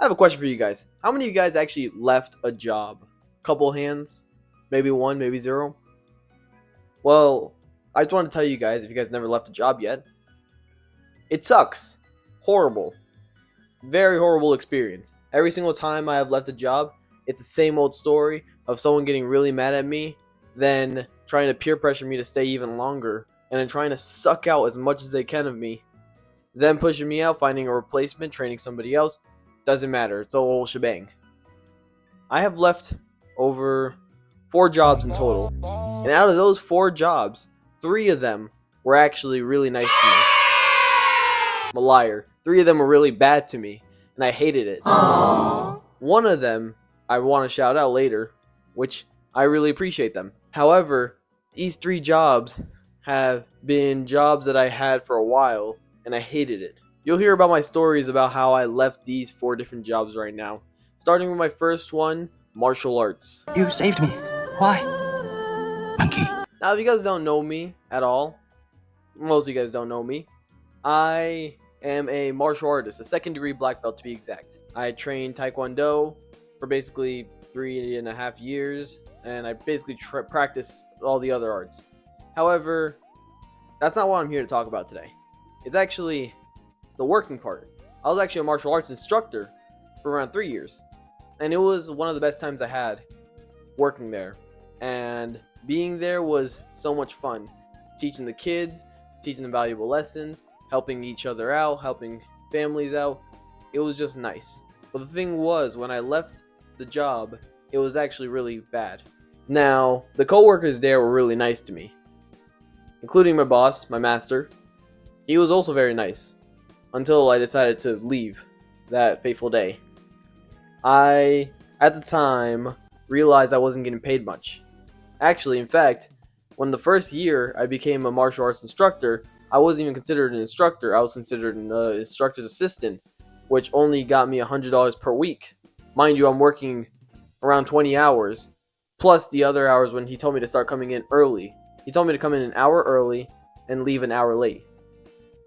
I have a question for you guys. How many of you guys actually left a job? Couple hands? Maybe one, maybe zero? Well, I just want to tell you guys, if you guys never left a job yet, it sucks. Horrible. Very horrible experience. Every single time I have left a job, it's the same old story of someone getting really mad at me, then trying to peer pressure me to stay even longer, and then trying to suck out as much as they can of me, then pushing me out, finding a replacement, training somebody else. Doesn't matter. It's a whole shebang. I have left over 4 jobs in total. And out of those 4 jobs, 3 of them were actually really nice to me. I'm a liar. 3 of them were really bad to me, and I hated it. One of them I want to shout out later, which I really appreciate them. However, these 3 jobs have been jobs that I had for a while, and I hated it. You'll hear about my stories about how I left these 4 different jobs right now. Starting with my first one, martial arts. You saved me. Why? Monkey. Now, if you guys don't know me at all, most of you guys don't know me, I am a martial artist, a 2nd degree black belt to be exact. I trained Taekwondo for basically 3.5 years, and I basically practice all the other arts. However, that's not what I'm here to talk about today. It's actually the working part. I was actually a martial arts instructor for around 3 years, and it was one of the best times I had working there. And being there was so much fun. Teaching the kids, teaching them valuable lessons, helping each other out, helping families out. It was just nice. But the thing was, when I left the job, it was actually really bad. Now, the co-workers there were really nice to me, including my boss, my master. He was also very nice, until I decided to leave that fateful day. I, at the time, realized I wasn't getting paid much. Actually, in fact, when the first year I became a martial arts instructor, I wasn't even considered an instructor. I was considered an instructor's assistant, which only got me $100 per week. Mind you, I'm working around 20 hours, plus the other hours when he told me to start coming in early. He told me to come in an hour early and leave an hour late.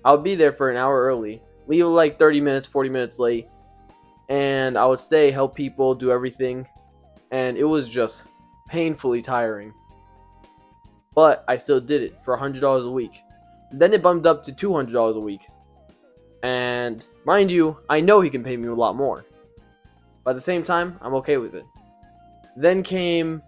I would be there for an hour early, leave like 30 minutes, 40 minutes late, and I would stay, help people, do everything, and it was just painfully tiring. But I still did it for $100 a week. Then it bumped up to $200 a week. And mind you, I know he can pay me a lot more. But at the same time, I'm okay with it. Then came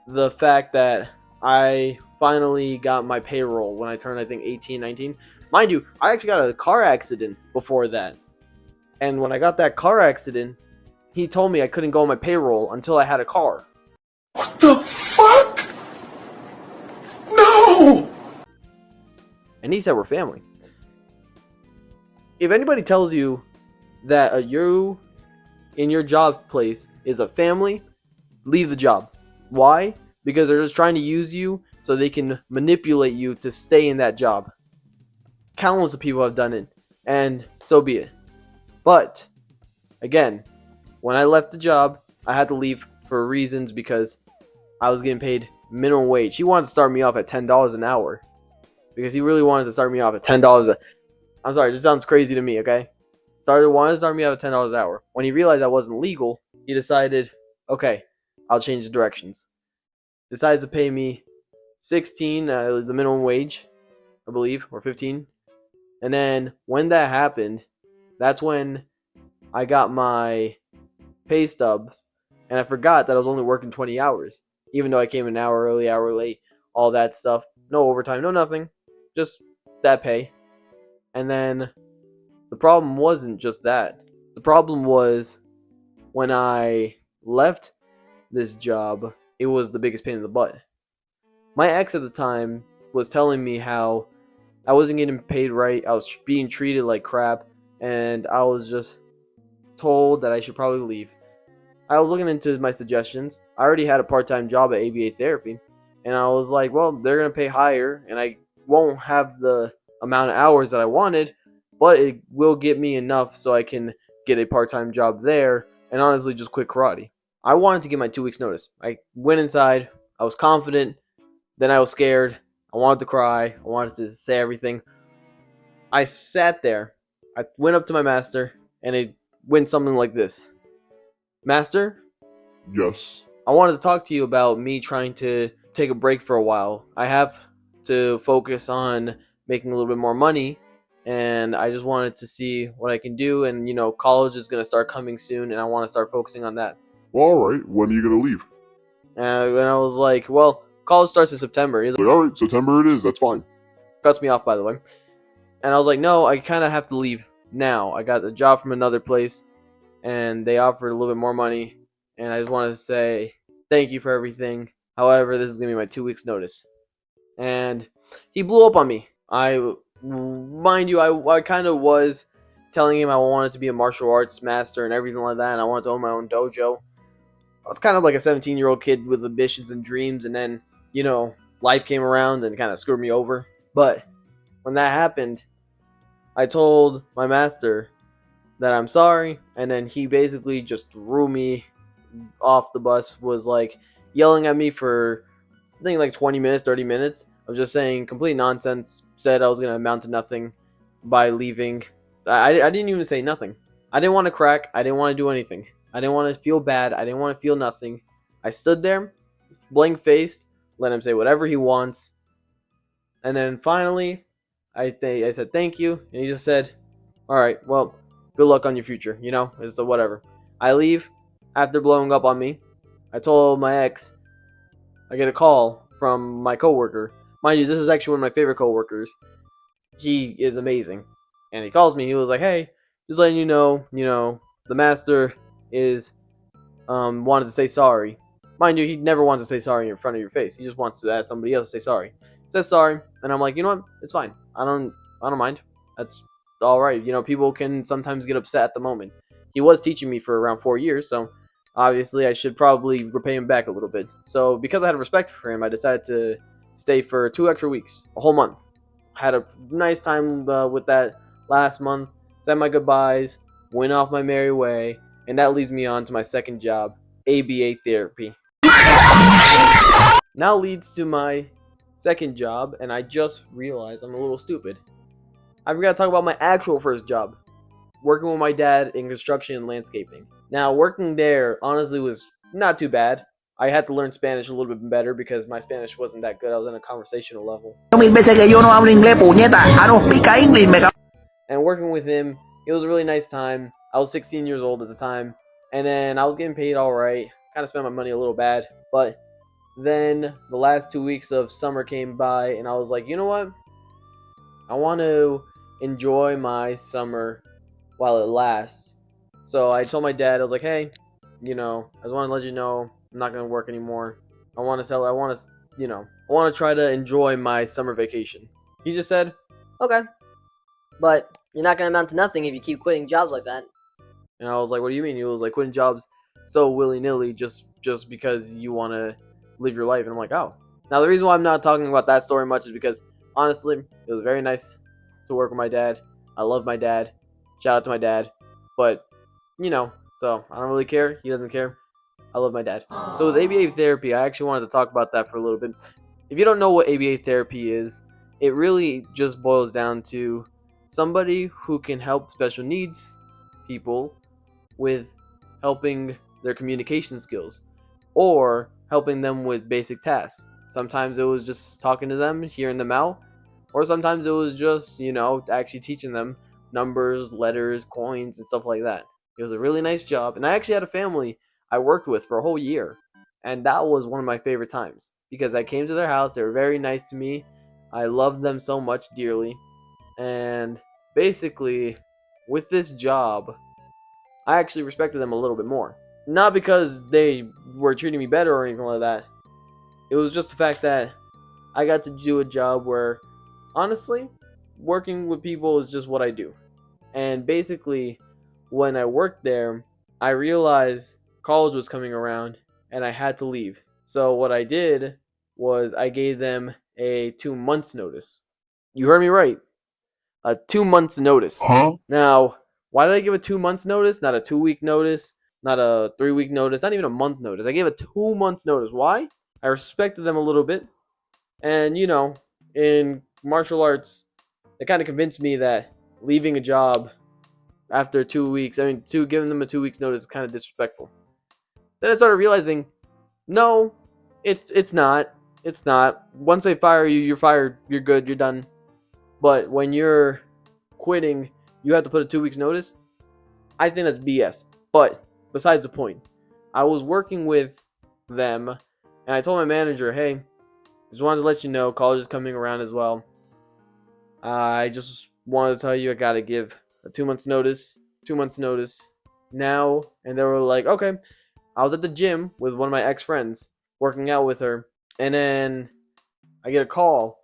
the fact that I finally got my payroll when I turned, I think, 18, 19. Mind you, I actually got a car accident before that. And when I got that car accident, he told me I couldn't go on my payroll until I had a car. What the fuck? No! And he said we're family. If anybody tells you that you in your job place is a family, leave the job. Why? Because they're just trying to use you so they can manipulate you to stay in that job. Countless of people have done it, and so be it. But, again, when I left the job, I had to leave for reasons because I was getting paid minimum wage. He wanted to start me off at $10 an hour. Because he really wanted to start me off at $10 I'm sorry, it just sounds crazy to me, okay? Wanted to start me off at $10 an hour. When he realized that wasn't legal, he decided, okay, I'll change the directions. Decides to pay me 16, the minimum wage, I believe, or 15. And then when that happened, that's when I got my pay stubs, and I forgot that I was only working 20 hours, even though I came an hour early, hour late, all that stuff. No overtime, no nothing, just that pay. And then the problem wasn't just that. The problem was when I left this job, it was the biggest pain in the butt. My ex at the time was telling me how I wasn't getting paid right, I was being treated like crap, and I was just told that I should probably leave. I was looking into my suggestions. I already had a part-time job at ABA Therapy, and I was like, well, they're going to pay higher, and I won't have the amount of hours that I wanted, but it will get me enough so I can get a part-time job there, and honestly just quit karate. I wanted to get my 2 weeks notice. I went inside, I was confident, then I was scared, I wanted to cry, I wanted to say everything. I sat there, I went up to my master, and it went something like this. Master, Yes. I wanted to talk to you about me trying to take a break for a while. I have to focus on making a little bit more money, and I just wanted to see what I can do. And college is going to start coming soon, and I want to start focusing on that. Well, alright, when are you gonna leave? And I was like, well, college starts in September. He's Like, alright, September it is, that's fine. cuts me off, by the way. And I was like, no, I kind of have to leave now. I got a job from another place, and they offered a little bit more money. And I just wanted to say thank you for everything. However, this is going to be my 2 weeks notice. And he blew up on me. Mind you, I kind of was telling him I wanted to be a martial arts master and everything like that, and I wanted to own my own dojo. I was kind of like a 17-year-old kid with ambitions and dreams, and then, life came around and kind of screwed me over. But when that happened, I told my master that I'm sorry, and then he basically just threw me off the bus, was like yelling at me for I think like 20 minutes, 30 minutes of just saying complete nonsense, said I was going to amount to nothing by leaving. I didn't even say nothing. I didn't want to crack. I didn't want to do anything. I didn't want to feel bad. I didn't want to feel nothing. I stood there, blank-faced, let him say whatever he wants. And then finally, I said thank you, and he just said, all right, well, good luck on your future, it's whatever. I leave after blowing up on me. I told my ex, I get a call from my coworker. Mind you, this is actually one of my favorite coworkers. He is amazing. And he calls me, he was like, hey, just letting you know, the master is wanted to say sorry. Mind you, he never wants to say sorry in front of your face. He just wants to ask somebody else to say sorry. Says sorry, and I'm like, you know what? It's fine. I don't mind. That's all right. People can sometimes get upset at the moment. He was teaching me for around 4 years, so obviously I should probably repay him back a little bit. So because I had respect for him, I decided to stay for 2 extra weeks, a whole month. Had a nice time with that last month. Said my goodbyes, went off my merry way, and that leads me on to my second job, ABA therapy. Now leads to my second job, and I just realized I'm a little stupid. I forgot to talk about my actual first job, working with my dad in construction and landscaping. Now, working there honestly was not too bad. I had to learn Spanish a little bit better because my Spanish wasn't that good. I was on a conversational level. And working with him, it was a really nice time. I was 16 years old at the time, and then I was getting paid all right. Kind of spent my money a little bad, but then the last 2 weeks of summer came by, and I was like, you know what? I want to enjoy my summer while it lasts. So I told my dad, I was like, hey, I just want to let you know I'm not going to work anymore. I want to try to enjoy my summer vacation. He just said, okay. But you're not going to amount to nothing if you keep quitting jobs like that. And I was like, what do you mean? He was like, quitting jobs so willy-nilly just because you want to live your life. And I'm like, oh. Now, the reason why I'm not talking about that story much is because, honestly, it was very nice to work with my dad. I love my dad. Shout out to my dad. But, so I don't really care. He doesn't care. I love my dad. So with ABA therapy, I actually wanted to talk about that for a little bit. If you don't know what ABA therapy is, it really just boils down to somebody who can help special needs people with helping their communication skills or helping them with basic tasks. Sometimes it was just talking to them, hearing them out, or sometimes it was just, actually teaching them numbers, letters, coins, and stuff like that. It was a really nice job, and I actually had a family I worked with for a whole year, and that was one of my favorite times because I came to their house. They were very nice to me. I loved them so much dearly, and basically, with this job, I actually respected them a little bit more. Not because they were treating me better or anything like that. It was just the fact that I got to do a job where, honestly, working with people is just what I do. And basically, when I worked there, I realized college was coming around and I had to leave. So what I did was I gave them a 2 months notice. You heard me right. A 2 months notice. Huh? Now, why did I give a 2 months notice? Not a 2-week notice, not a 3-week notice, not even a month notice. I gave a 2 months notice. Why? I respected them a little bit. And, in martial arts, it kind of convinced me that leaving a job after 2 weeks. I mean, giving them a 2 weeks notice is kind of disrespectful. Then I started realizing, no, it's not. It's not. Once they fire you, you're fired. You're good. You're done. But when you're quitting, you have to put a 2 weeks notice. I think that's BS. But besides the point, I was working with them, and I told my manager, hey, just wanted to let you know, college is coming around as well. I just wanted to tell you I gotta give a 2 months notice. 2 months notice now. And they were like, okay. I was at the gym with one of my ex-friends, working out with her, and then I get a call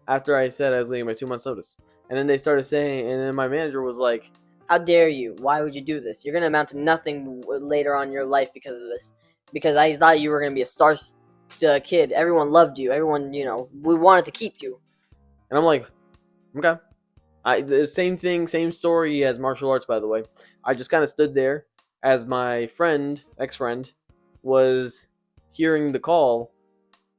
after I said I was leaving my 2 months notice. And then they started saying, and then my manager was like, How dare you? Why would you do this? You're gonna amount to nothing later on in your life because of this. Because I thought you were gonna be a star kid. Everyone loved you. Everyone, we wanted to keep you. and I'm like, okay. The same thing, same story as martial arts, by the way. I just kind of stood there as my friend, ex-friend, was hearing the call.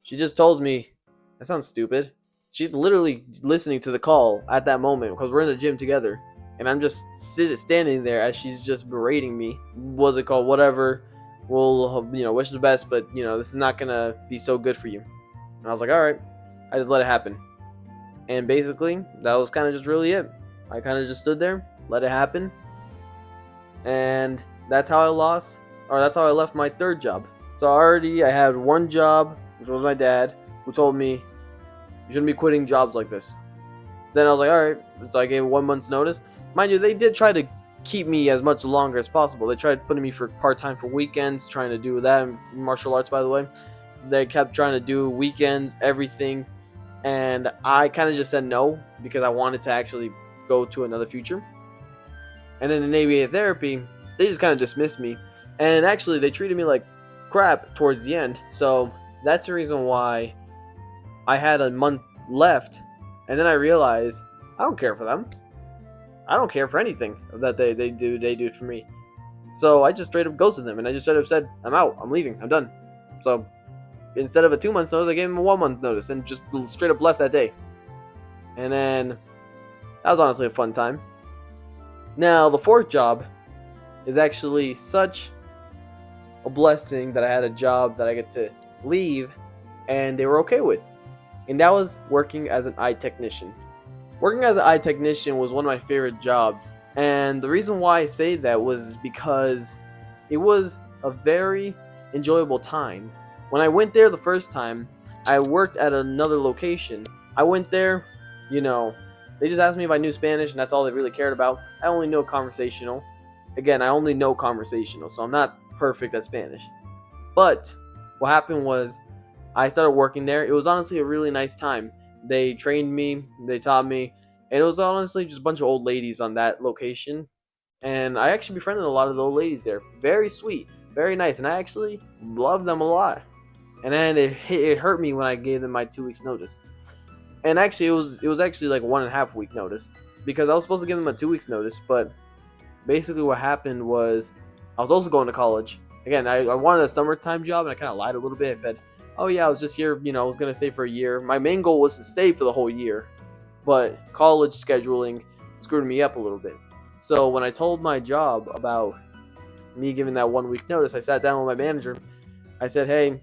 She just told me, that sounds stupid. She's literally listening to the call at that moment because we're in the gym together. And I'm just standing there as she's just berating me. What's it called? Whatever. We'll, wish the best, but, this is not going to be so good for you. And I was like, all right. I just let it happen. And basically, that was kind of just really it. I kind of just stood there, let it happen. And that's how that's how I left my third job. So I had one job, which was my dad, who told me, you shouldn't be quitting jobs like this. Then I was like, alright. So I gave 1 month's notice. Mind you, they did try to keep me as much longer as possible. They tried putting me for part-time for weekends, trying to do that. Martial arts, by the way. They kept trying to do weekends, everything. And I kind of just said no because I wanted to actually go to another future. And then in ABA therapy, they just kind of dismissed me. And actually, they treated me like crap towards the end. So that's the reason why I had a month left. And then I realized I don't care for them. I don't care for anything that they do for me. So I just straight up ghosted them. And I just straight up said, I'm out. I'm leaving. I'm done. So instead of a 2 months notice, I gave him a 1 month notice and just straight up left that day. And then that was honestly a fun time. Now, the fourth job is actually such a blessing that I had a job that I get to leave and they were okay with. And that was working as an eye technician. Working as an eye technician was one of my favorite jobs. And the reason why I say that was because it was a very enjoyable time. When I went there the first time, I worked at another location. I went there, they just asked me if I knew Spanish, and that's all they really cared about. I only know conversational. Again, I only know conversational, so I'm not perfect at Spanish. But what happened was I started working there. It was honestly a really nice time. They trained me, they taught me, and it was honestly just a bunch of old ladies on that location. And I actually befriended a lot of the old ladies there. Very sweet, very nice, and I actually loved them a lot. And then it hurt me when I gave them my 2 weeks notice. And actually, it was actually like 1.5 week notice because I was supposed to give them a 2 weeks notice. But basically, what happened was I was also going to college. Again, I wanted a summertime job, and I kind of lied a little bit. I said, "Oh yeah, I was just here. I was gonna stay for a year. My main goal was to stay for the whole year, but college scheduling screwed me up a little bit." So when I told my job about me giving that 1 week notice, I sat down with my manager. I said, "Hey."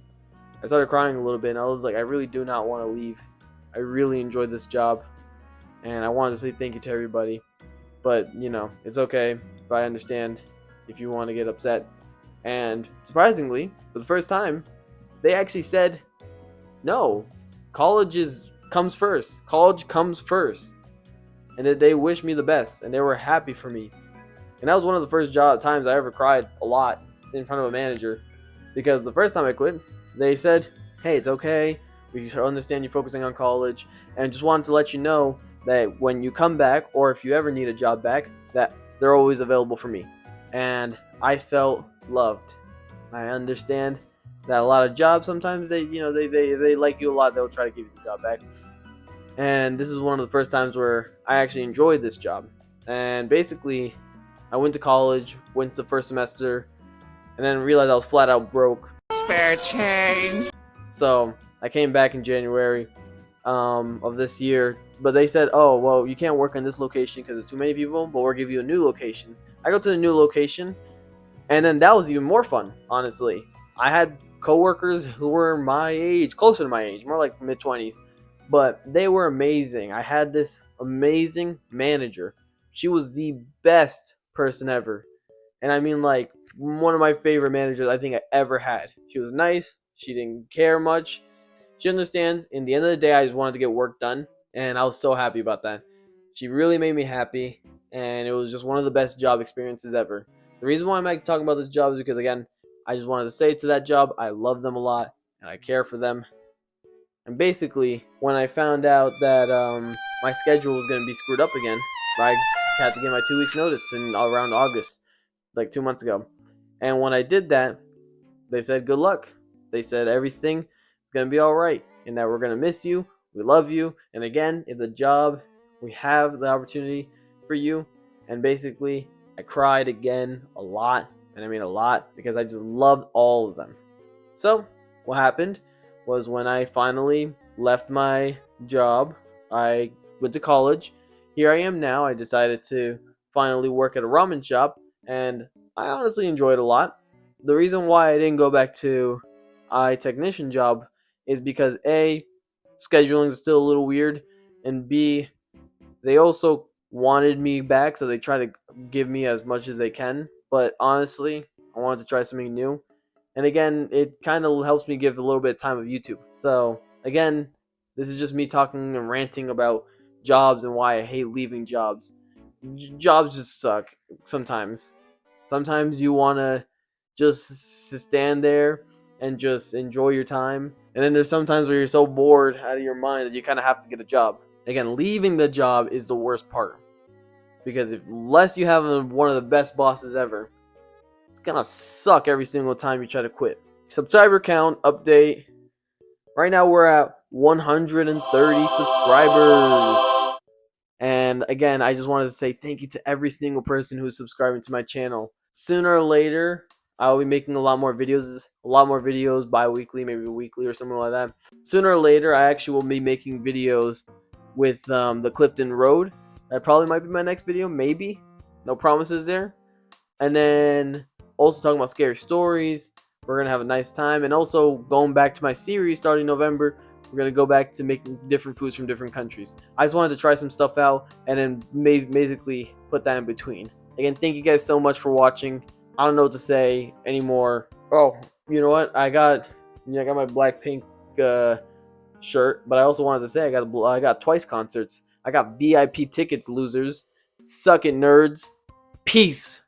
I started crying a little bit, and I was like, I really do not want to leave. I really enjoyed this job, and I wanted to say thank you to everybody. But, it's okay if I understand if you want to get upset. And surprisingly, for the first time, they actually said, no, college comes first. College comes first. And that they wished me the best, and they were happy for me. And that was one of the first times I ever cried a lot in front of a manager. Because the first time I quit, they said, hey, it's okay. We understand you're focusing on college. And just wanted to let you know that when you come back, or if you ever need a job back, that they're always available for me. And I felt loved. I understand that a lot of jobs, sometimes they like you a lot. They'll try to give you the job back. And this is one of the first times where I actually enjoyed this job. And basically, I went to college, went to the first semester, and then realized I was flat out broke. Spare change. So I came back in January of this year but they said, oh, well, you can't work on this location because there's too many people, but we'll give you a new location. I go to the new location, and then that was even more fun, honestly. I had coworkers who were my age, closer to my age, more like mid-20s, but they were amazing. I had this amazing manager. She was the best person ever. And I mean, like, one of my favorite managers I think I ever had. She was nice. She didn't care much. She understands. In the end of the day, I just wanted to get work done, and I was so happy about that. She really made me happy, and it was just one of the best job experiences ever. The reason why I'm talking about this job is because, again, I just wanted to say to that job, I love them a lot, and I care for them. And basically, when I found out that my schedule was going to be screwed up again, I had to give my 2 weeks notice in around August, like 2 months ago. And when I did that, they said, good luck. They said everything is going to be all right, and that we're going to miss you. We love you. And again, if the job, we have the opportunity for you. And basically, I cried again a lot, and I mean a lot, because I just loved all of them. So, what happened was when I finally left my job, I went to college. Here I am now. I decided to finally work at a ramen shop, and I honestly enjoyed it a lot. The reason why I didn't go back to a technician job is because A, scheduling is still a little weird, and B, they also wanted me back, so they try to give me as much as they can. But honestly, I wanted to try something new. And again, it kind of helps me give a little bit of time of YouTube. So again, this is just me talking and ranting about jobs and why I hate leaving jobs. Jobs just suck sometimes. Sometimes you want to just stand there and just enjoy your time. And then there's sometimes where you're so bored out of your mind that you kind of have to get a job. Again, leaving the job is the worst part. Because unless you have one of the best bosses ever, it's gonna suck every single time you try to quit. Subscriber count update. Right now we're at 130 subscribers. And again, I just wanted to say thank you to every single person who's subscribing to my channel. Sooner or later, I'll be making a lot more videos bi-weekly, maybe weekly or something like that. Sooner or later, I actually will be making videos with the Clifton Road. That probably might be my next video, maybe. No promises there. And then also talking about scary stories. We're going to have a nice time. And also going back to my series starting November. We're going to go back to making different foods from different countries. I just wanted to try some stuff out and then basically put that in between. Again, thank you guys so much for watching. I don't know what to say anymore. Oh, you know what? I got my Blackpink shirt, but I also wanted to say I got Twice concerts. I got VIP tickets, losers. Suck it, nerds. Peace.